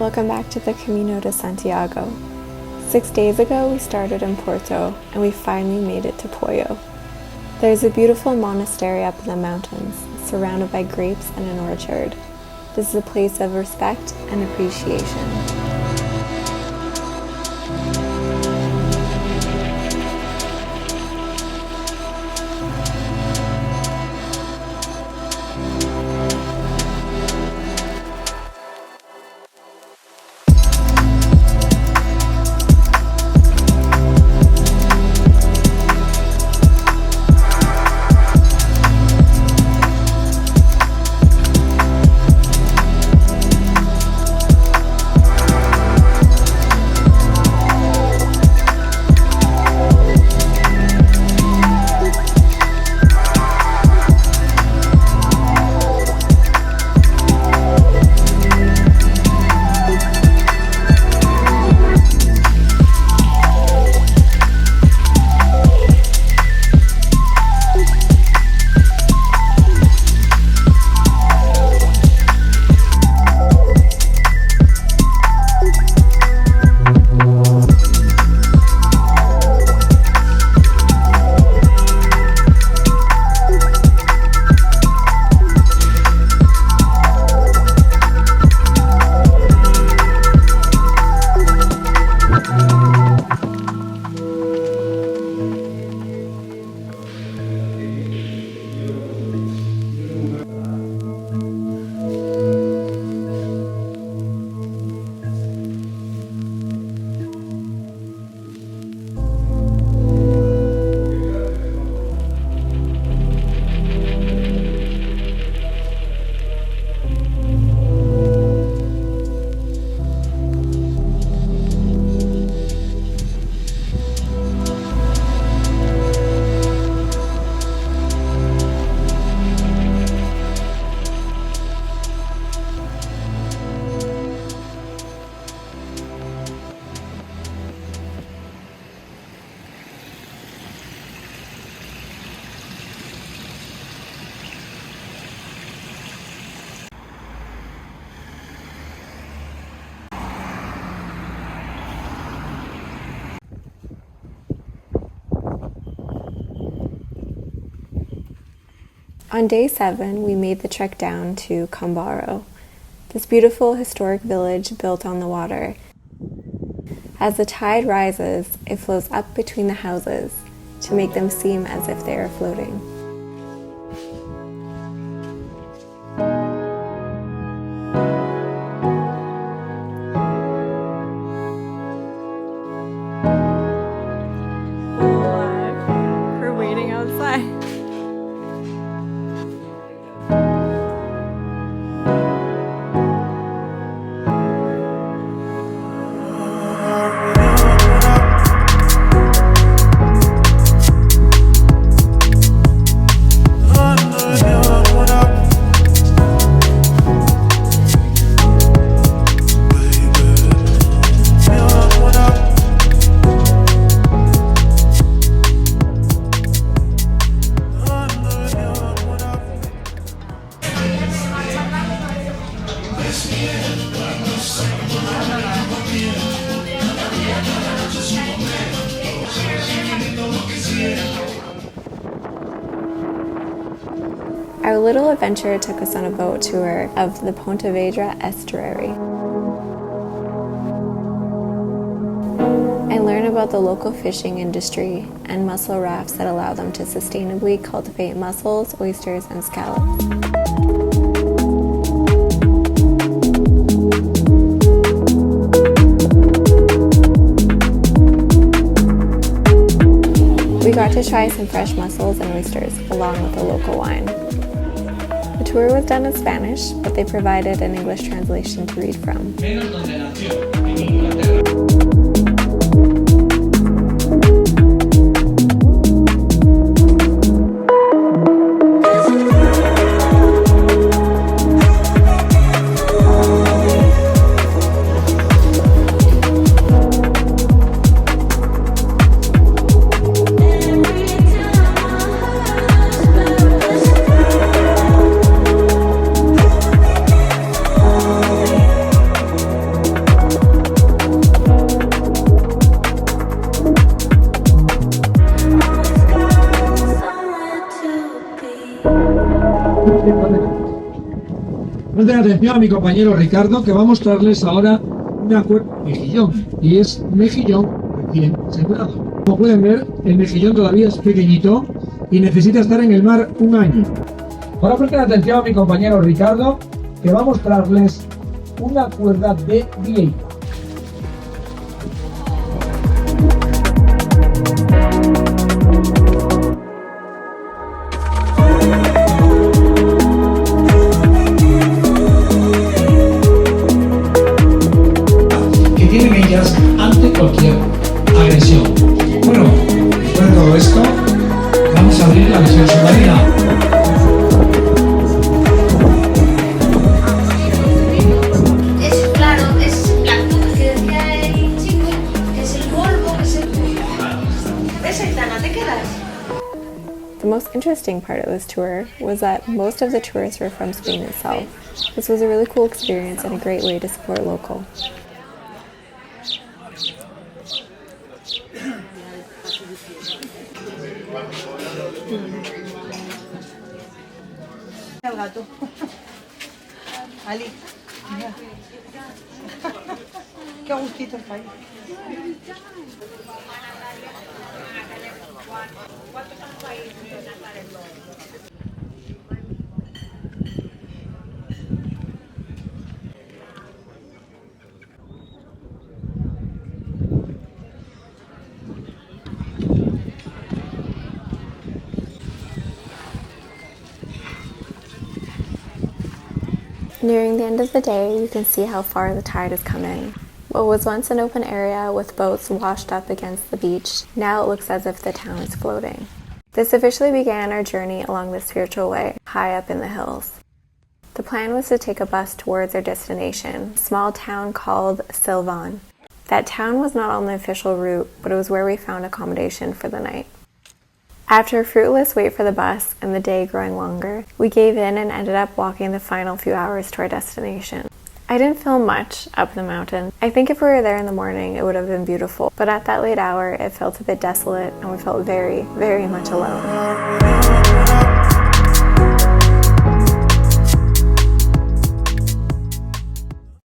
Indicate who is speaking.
Speaker 1: Welcome back to the Camino de Santiago. 6 days ago we started in Porto and we finally made it to Poio. There's a beautiful monastery up in the mountains, surrounded by grapes and an orchard. This is a place of respect and appreciation. On day 7, we made the trek down to Combarro, this beautiful historic village built on the water. As the tide rises, it flows up between the houses to make them seem as if they are floating. We're waiting outside. Our little adventure took us on a boat tour of the Pontevedra estuary and learn about the local fishing industry and mussel rafts that allow them to sustainably cultivate mussels, oysters, and scallops. We got to try some fresh mussels and oysters along with the local wine. The tour was done in Spanish, but they provided an English translation to read from.
Speaker 2: Presten atención a mi compañero Ricardo, que va a mostrarles ahora una mejillón, y es mejillón recién sembrado. Como pueden ver, el mejillón todavía es pequeñito y necesita estar en el mar un año. Ahora presten atención a mi compañero Ricardo, que va a mostrarles una cuerda de vieira. Que tienen ellas ante cualquier agresión. Bueno, después de todo esto, vamos a abrir la versión submarina.
Speaker 1: The most interesting part of this tour was that most of the tourists were from Spain itself. This was a really cool experience and a great way to support local.
Speaker 3: El gato. Ali. Mira. Qué gustito está ahí.
Speaker 1: Nearing the end of the day, you can see how far the tide has come in. What was once an open area with boats washed up against the beach, now it looks as if the town is floating. This officially began our journey along the spiritual way, high up in the hills. The plan was to take a bus towards our destination, a small town called Silvan. That town was not on the official route, but it was where we found accommodation for the night. After a fruitless wait for the bus and the day growing longer, we gave in and ended up walking the final few hours to our destination. I didn't film much up the mountain. I think if we were there in the morning, it would have been beautiful, but at that late hour, it felt a bit desolate and we felt very, very much alone.